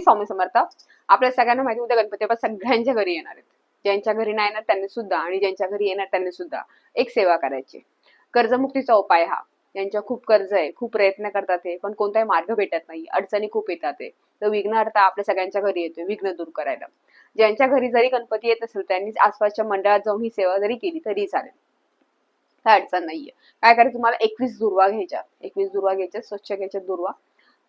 स्वामी समर्थ. आपल्या सगळ्यांना माहिती उद्या गणपती बाप्पा सगळ्यांच्या घरी येणार आहेत. ज्यांच्या घरी नाही येणार त्यांनी सुद्धा आणि ज्यांच्या घरी येणार त्यांनी सुद्धा एक सेवा करायची. कर्जमुक्तीचा उपाय हा. ज्यांच्या खूप कर्ज आहे, खूप प्रयत्न करतात ते, पण कोणताही मार्ग भेटत नाही, अडचणी खूप येतात ते, तर विघ्नहर्ता आपल्या सगळ्यांच्या घरी येतोय विघ्न दूर करायला. ज्यांच्या घरी जरी गणपती येत नसेल त्यांनी आसपासच्या मंडळात जाऊन ही सेवा जरी केली तरी चालेल, काय अडचण नाहीये. काय करायचं तुम्हाला 21 दुर्वा घ्यायच्या. 21 दुर्वा घ्यायच्या, स्वच्छ घ्यायच्या दुर्वा.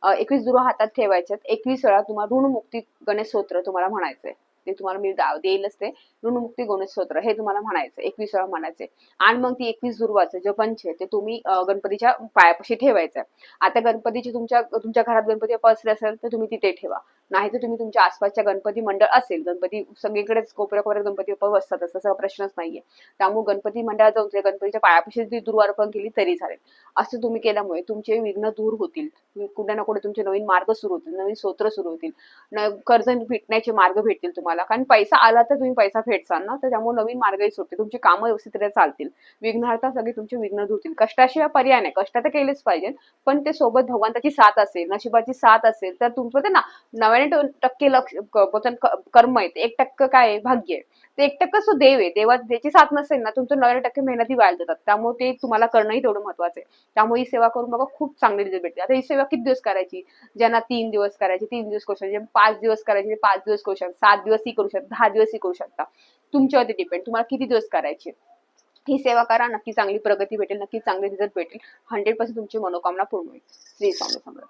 21 दुर्वा हातात ठेवायच्यात. 21 वेळा तुम्हाला ऋणमुक्ती गणेश स्तोत्र तुम्हाला म्हणायचंय. ते तुम्हाला मी देईलच ते ऋणमुक्ती गणेश स्तोत्र हे तुम्हाला म्हणायचं 21 वेळा म्हणायचे. आणि मग ती 21 दुर्वाचं जे पंच आहे ते तुम्ही गणपतीच्या पायापाशी ठेवायचं. आता गणपतीची तुमच्या घरात गणपती बसले असेल तर तुम्ही तिथे ठेवा. नाही तर तुम्ही तुमच्या आसपासच्या गणपती मंडळ असेल, गणपती सगळीकडेच कोपऱ्या गणपती बसतात तसा प्रश्नच नाहीये. त्यामुळे गणपती मंडळात जाऊन गणपतीच्या पायापाशी ती दुर्वा अर्पण केली तरी चालेल. असं तुम्ही केल्यामुळे तुमचे विघ्न दूर होतील. कुठे ना कुठे तुमचे नवीन मार्ग सुरू होतील, नवीन स्तोत्र सुरू होतील, कर्ज भेटण्याचे मार्ग भेटतील तुम्हाला. कारण पैसा आला तर तुम्ही पैसा फेडसाल ना, तर त्यामुळे नवीन मार्गही सुटतील, तुमची कामं व्यवस्थितरित्या चालतील, विघ्नहर्ता सगळे तुमचे विघ्न दूर होतील. कष्टाशिवाय पर्याय नाही, कष्ट तर केलेच पाहिजे, पण ते सोबत भगवंताची साथ असेल, नशिबाची साथ असेल तर तुमचं ते ना 99% लक्ष कर्म आहे, 1% काय आहे भाग्य आहे. ते 1% सो देव आहे, देवाची साथ नसेल ना तुमचं 99% मेहनती वाया जातात. त्यामुळे ते तुम्हाला करणंही तेवढं महत्वाचं आहे. त्यामुळे ही सेवा करून बघा, खूप चांगली रिझल्ट भेटते. आता ही सेवा किती दिवस करायची? ज्यांना 3 दिवस करायची 3 दिवस करू शकता, जे 5 दिवस करायचे 5 दिवस करू शकता, 7 दिवसही करू शकता, 10 दिवसही करू शकता. तुमच्यावरती डिपेंड तुम्हाला किती दिवस करायचे. ही सेवा करा, नक्की चांगली प्रगती भेटेल, नक्की चांगले रिझल्ट भेटेल. 100% तुमची मनोकामना पूर्ण होईल. श्री स्वामी समर्थ.